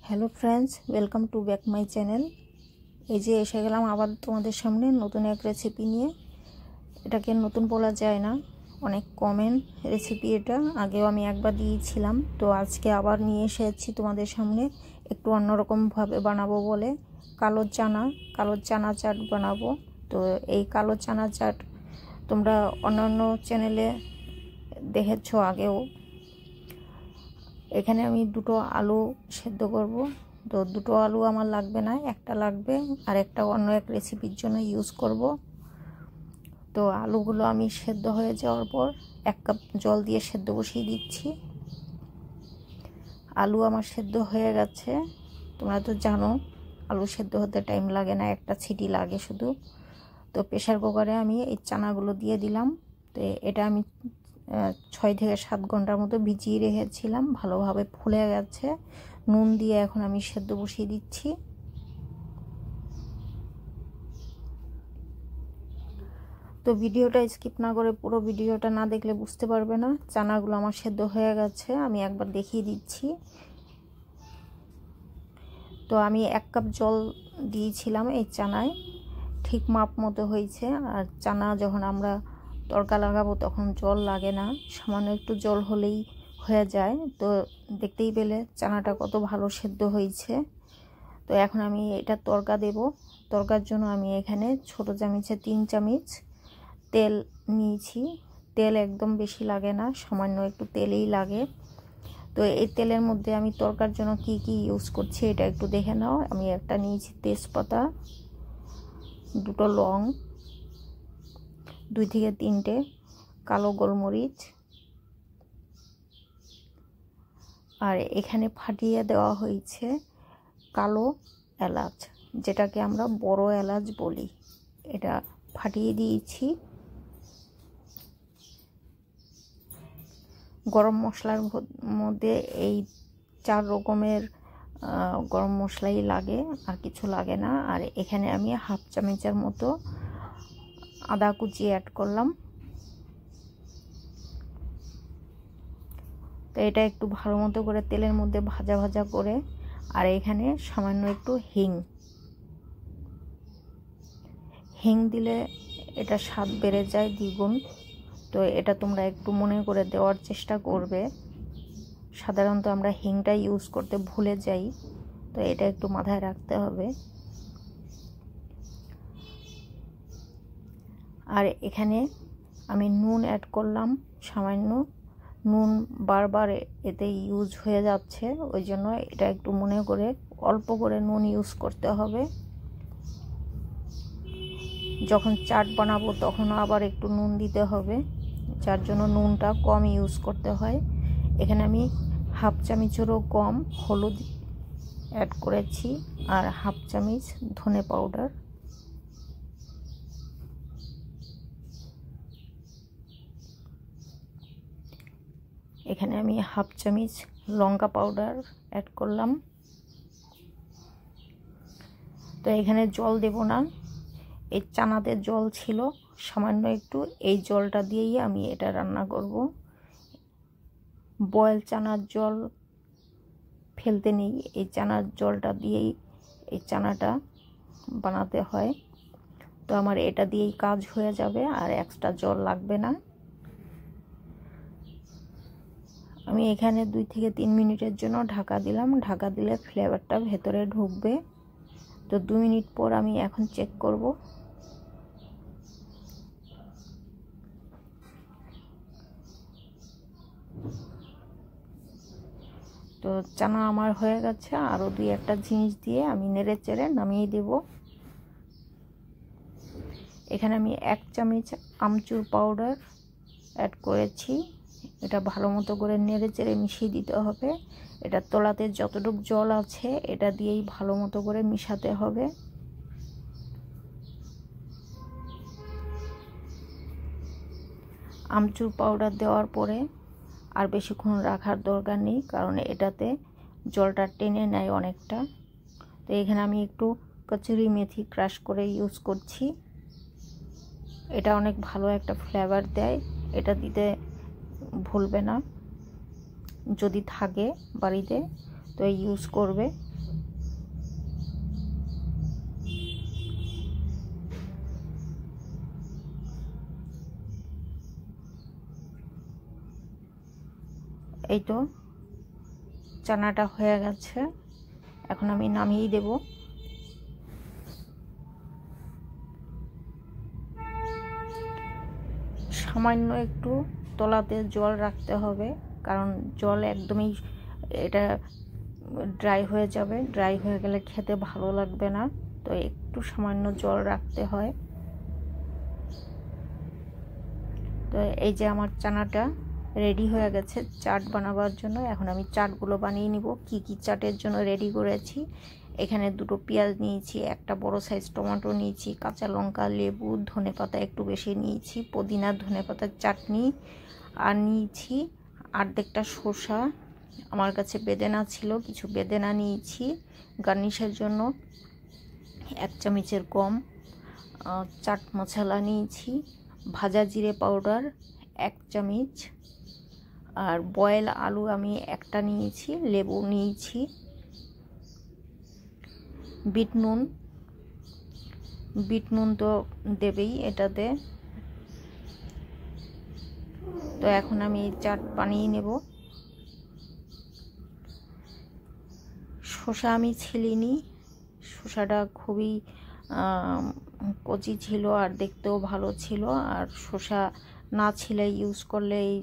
Hello friends, welcome to back my channel. এই যে এসে গেলাম আবার তোমাদের সামনে নতুন এক রেসিপি নিয়ে। এটাকে নতুন বলা যায় না, অনেক কমন রেসিপি। এটা আগেও আমি একবার দিয়েছিলাম, তো আজকে আবার নিয়ে এসেছি তোমাদের সামনে। একটু অন্যরকমভাবে বানাবো বলে কালো চানা চাট বানাবো। তো এই কালো চানা চাট তোমরা অন্যান্য চ্যানেলে দেখেছো আগেও। এখানে আমি দুটো আলু সেদ্ধ করব। তো দুটো আলু আমার লাগবে না, একটা লাগবে, আর একটা অন্য এক রেসিপির জন্য ইউজ করব। তো আলুগুলো আমি সেদ্ধ হয়ে যাওয়ার পর 1 কাপ জল দিয়ে সেদ্ধ বসিয়ে দিচ্ছি। আলু আমার সেদ্ধ হয়ে গেছে। তোমরা তো জানো আলু সেদ্ধ হতে টাইম লাগে না, একটা সিটি লাগে শুধু। তো প্রেসার কুকারে আমি এই চানাগুলো দিয়ে দিলাম। তো এটা আমি 6 থেকে 7 ঘন্টার মতো ভিজিয়ে রেখেছিলাম, ভালোভাবে ফুলে গেছে। নুন দিয়ে এখন আমি সেদ্ধ বসিয়ে দিচ্ছি। তো ভিডিওটা স্কিপ না করে পুরো ভিডিওটা না দেখলে বুঝতে পারবে না। চানাগুলো আমার সেদ্ধ হয়ে গেছে, আমি একবার দেখিয়ে দিচ্ছি। তো আমি 1 কাপ জল দিয়েছিলাম এই চানায়, ঠিক মাপ মতো হয়েছে। আর চানা যখন আমরা তড়কা লাগাবো তখন জল লাগে না, সামান্য একটু জল হলেই হয়ে যায়। তো দেখতেই পেলে চানাটা কত ভালো সেদ্ধ হয়েছে। তো এখন আমি এটা তড়কা দেব। তড়কার জন্য আমি এখানে ছোট চামচে 3 চামচ তেল নিয়েছি। তেল একদম বেশি লাগে না, সামান্য একটু তেলেই লাগে। তো এই তেলের মধ্যে আমি তড়কার জন্য কি কি ইউজ করছি এটা একটু দেখে নাও। আমি একটা নিয়েছি তেজপাতা, 2টো লং, 2 থেকে 3টে কালো গোলমরিচ, আর এখানে ফাটিয়ে দেওয়া হয়েছে কালো এলাচ, যেটাকে আমরা বড় এলাচ বলি। এটা ফাটিয়ে দিয়েছি। গরম মশলার মধ্যে এই 4 রকমের গরম মশলাই লাগে, আর কিছু লাগে না। আর এখানে আমি হাফ চামচের মতো আদা কুচি অ্যাড করলাম। তো এটা একটু ভালো মতো করে তেলের মধ্যে ভাজা ভাজা করে, আর এখানে সামান্য একটু হিং দিলে এটা স্বাদ বেড়ে যায় দ্বিগুণ। তো এটা তোমরা একটু মনে করে দেওয়ার চেষ্টা করবে। সাধারণত আমরা হিংটা ইউজ করতে ভুলে যাই, তো এটা একটু মাথায় রাখতে হবে। আর এখানে আমি নুন অ্যাড করলাম সামান্য। নুন বারবার এতে ইউজ হয়ে যাচ্ছে, ওই জন্য এটা একটু মনে করে অল্প করে নুন ইউজ করতে হবে। যখন চাট বানাবো তখনও আবার একটু নুন দিতে হবে, যার জন্য নুনটা কম ইউজ করতে হয়। এখানে আমি হাফ চামচেরও কম হলুদ অ্যাড করেছি, আর হাফ চামচ ধনে পাউডার। এখানে আমি হাফ চামচ লঙ্কা পাউডার অ্যাড করলাম। তো এখানে জল দেব না, এই চানাতে জল ছিল সামান্য একটু, এই জলটা দিয়েই আমি এটা রান্না করব। বয়েল চানার জল ফেলতে নেই, এই চানার জলটা দিয়েই এই চানাটা বানাতে হয়। তো আমার এটা দিয়েই কাজ হয়ে যাবে, আর এক্সট্রা জল লাগবে না। আমি এখানে 2 থেকে 3 মিনিটের জন্য ঢাকা দিলাম। ঢাকা দিলে ফ্লেভারটা ভেতরে ঢুকবে। তো 2 মিনিট পর আমি এখন চেক করব। তো চানা আমার হয়ে গেছে, আরও 2-1টা জিনিস দিয়ে আমি নেড়ে চেড়ে নামিয়ে দেব। এখানে আমি 1 চামচ আমচুর পাউডার অ্যাড করেছি। এটা ভালো মতো করে নেড়ে চেড়ে মিশিয়ে দিতে হবে। এটা তলাতে যতটুকু জল আছে এটা দিয়েই ভালো মতো করে মিশাতে হবে। আমচুর পাউডার দেওয়ার পরে আর বেশিক্ষণ রাখার দরকার নেই, কারণ এটাতে জলটা টেনে নেয় অনেকটা। তো এখানে আমি একটু কচুরি মেথি ক্রাশ করে ইউজ করছি। এটা অনেক ভালো একটা ফ্লেভার দেয়, এটা দিতে ভুলবে না। যদি থাকে বাড়িতে তো ইউজ করবে। এই তো চানাটা হয়ে গেছে, এখন আমি নামিয়ে দেব। সামান্য একটু তলাতে জল রাখতে হবে, কারণ জল একদমই এটা ড্রাই হয়ে যাবে, ড্রাই হয়ে গেলে খেতে ভালো লাগবে না, তো একটু সামান্য জল রাখতে হয়। তো এই যে আমার চানাটা রেডি হয়ে গেছে চাট বানাবার জন্য। এখন আমি চাটগুলো বানিয়ে নিব। কি কি চাটের জন্য রেডি করেছি, এখানে 2টো পেঁয়াজ নিয়েছি, একটা বড় সাইজ টমেটো নিয়েছি, কাঁচা লঙ্কা, লেবু, ধনেপাতা একটু বেশি নিয়েছি, পুদিনা ধনেপাতার চাটনি, আর নিয়েছি অর্ধেকটা শসা, আমার কাছে বেদেনা ছিল, কিছু বেদেনা নিয়েছি গার্নিশের জন্য, 1 চামচের কম চাট মশলা নিয়েছি, ভাজা জিরে পাউডার 1 চামচ, আর বয়েল আলু আমি একটা নিয়েছি, লেবু নিয়েছি, বিট নুন তো দেবেই এটাতে। তো এখন আমি চাট বানিয়ে নেব। শসা আমি ছিলিনি, শসাটা খুবই কচি ছিল আর দেখতেও ভালো ছিল, আর শসা না ছিলে ইউজ করলে এই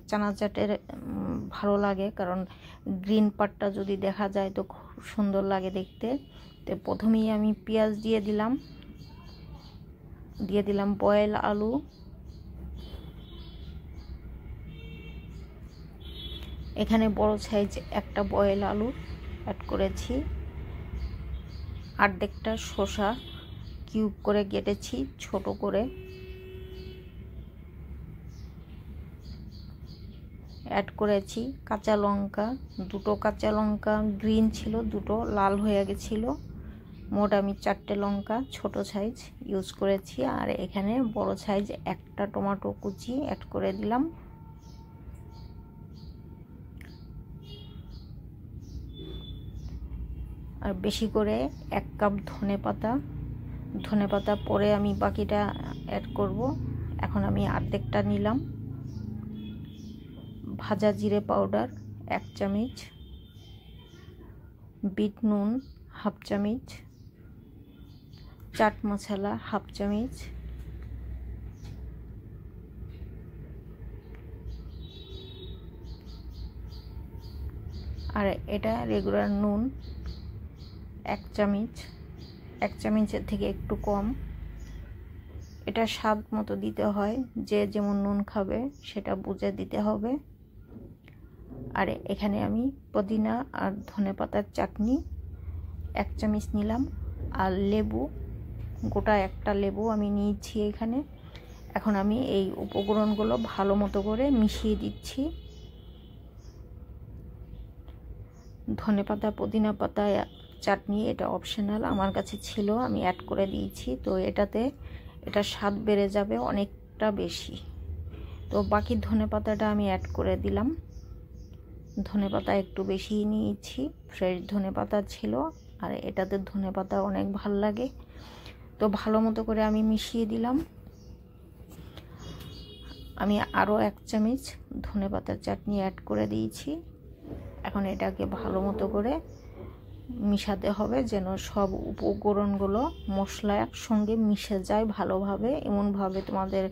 চানা চাটের ভালো লাগে, কারণ গ্রিন পার্টটা যদি দেখা যায় তো খুব সুন্দর লাগে দেখতে। তো প্রথমেই আমি পেঁয়াজ দিয়ে দিলাম বয়েল আলু, এখানে বড় সাইজ একটা বয়েল আলু অ্যাড করেছি, অর্ধেকটা শসা কিউব করে কেটেছি ছোট করে, অ্যাড করেছি কাঁচা লঙ্কা, 2টো কাঁচা লঙ্কা গ্রিন ছিল, 2টো লাল হয়ে গেছিল, মোট আমি 4টে লঙ্কা ছোট সাইজ ইউজ করেছি, আর এখানে বড় সাইজ একটা টমেটো কুচি অ্যাড করে দিলাম। আর বেশি করে 1 কাপ ধনেপাতা পরে আমি বাকিটা অ্যাড করব। এখন আমি অর্ধেকটা নিলাম, ভাজা জিরে পাউডার 1 চামচ, বিট নুন 1/2 চামচ, চাট মশলা 1/2 চামচ, আর এটা রেগুলার নুন 1 চামচ, 1 চামচের থেকে একটু কম, এটা স্বাদ মতো দিতে হয়, যে যেমন নুন খাবে সেটা বুঝে দিতে হবে। আর এখানে আমি পুদিনা আর ধনেপাতার চাটনি 1 চামচ নিলাম, আর লেবু গোটা একটা লেবু আমি নিয়েছি এখানে। এখন আমি এই উপকরণগুলো ভালো মতো করে মিশিয়ে দিচ্ছি। ধনেপাতা পুদিনা পাতা চাটনি এটা অপশনাল, আমার কাছে ছিল আমি অ্যাড করে দিয়েছি, তো এটা স্বাদ বেড়ে যাবে অনেকটা বেশি। তো বাকি ধনেপাতাটা আমি অ্যাড করে দিলাম, ধনেপাতা একটু বেশি নিয়েছি, ফ্রেশ ধনেপাতা ছিল, আর এটাতে ধনেপাতা অনেক ভালো লাগে। তো ভালো মতো করে আমি মিশিয়ে দিলাম। আমি আরও 1 চামচ ধনেপাতার চাটনি অ্যাড করে দিয়েছি। এখন এটাকে ভালো মতো করে মিশাতে হবে, যেন সব উপকরণগুলো মশলা একসঙ্গে মিশে যায় ভালোভাবে, এমনভাবে তোমাদের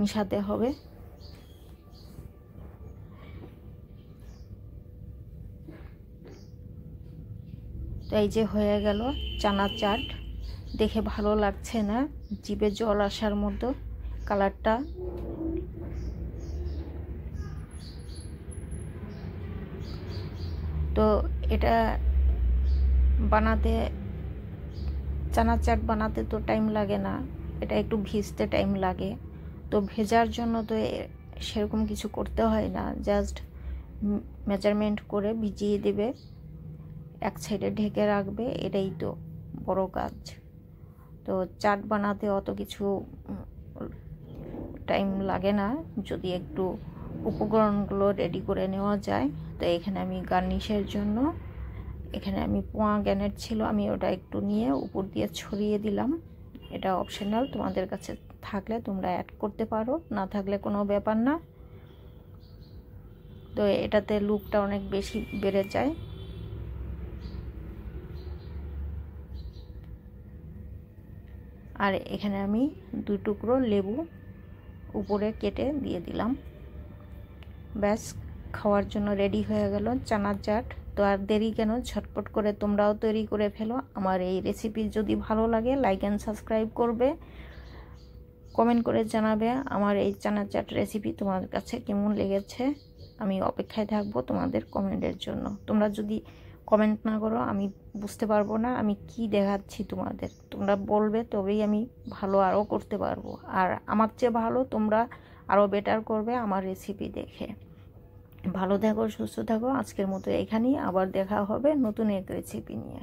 মিশাতে হবে। তো এই যে হয়ে গেল চানা চাট, দেখে ভালো লাগছে না, জিভে জল আসার মতো কালারটা। তো এটা বানাতে, চানা চাট বানাতে তো টাইম লাগে না, এটা একটু ভিজতে টাইম লাগে। তো ভেজার জন্য তো সেরকম কিছু করতে হয় না, জাস্ট মেজারমেন্ট করে ভিজিয়ে দেবে, এক সাইডে ঢেকে রাখবে, এটাই তো বড় কাজ। তো চাট বানাতে অত কিছু টাইম লাগে না, যদি একটু উপকরণগুলো রেডি করে নেওয়া যায়। তো এখানে আমি গার্নিশের জন্য, এখানে আমি পোয়াগ্রানেট ছিল, আমি ওটা একটু নিয়ে উপর দিয়ে ছড়িয়ে দিলাম, এটা অপশনাল, তোমাদের কাছে থাকলে তোমরা অ্যাড করতে পারো, না থাকলে কোনো ব্যাপার না। তো এটাতে লুকটা অনেক বেশি বেড়ে যায়। আর এখানে আমি 2 টুকরো লেবু উপরে কেটে দিয়ে দিলাম। ব্যাস, খাওয়ার জন্য রেডি হয়ে গেল চানার চাট। তো আর দেরি কেন, ঝটপট করে তোমরাও তৈরি করে ফেলো। আমার এই রেসিপি যদি ভালো লাগে লাইক অ্যান্ড সাবস্ক্রাইব করবে, কমেন্ট করে জানাবে আমার এই চানার চাট রেসিপি তোমাদের কাছে কেমন লেগেছে। আমি অপেক্ষায় থাকবো তোমাদের কমেন্টের জন্য। তোমরা যদি কমেন্ট না করো আমি বুঝতে পারবো না আমি কি দেখাচ্ছি তোমাদের। তোমরা বলবে তবেই আমি ভালো আরও করতে পারবো, আর আমার চেয়ে ভালো তোমরা আরও বেটার করবে আমার রেসিপি দেখে। ভালো থাকো, সুস্থ থাকো। আজকের মতো এখানেই, আবার দেখা হবে নতুন এক রেসিপি নিয়ে।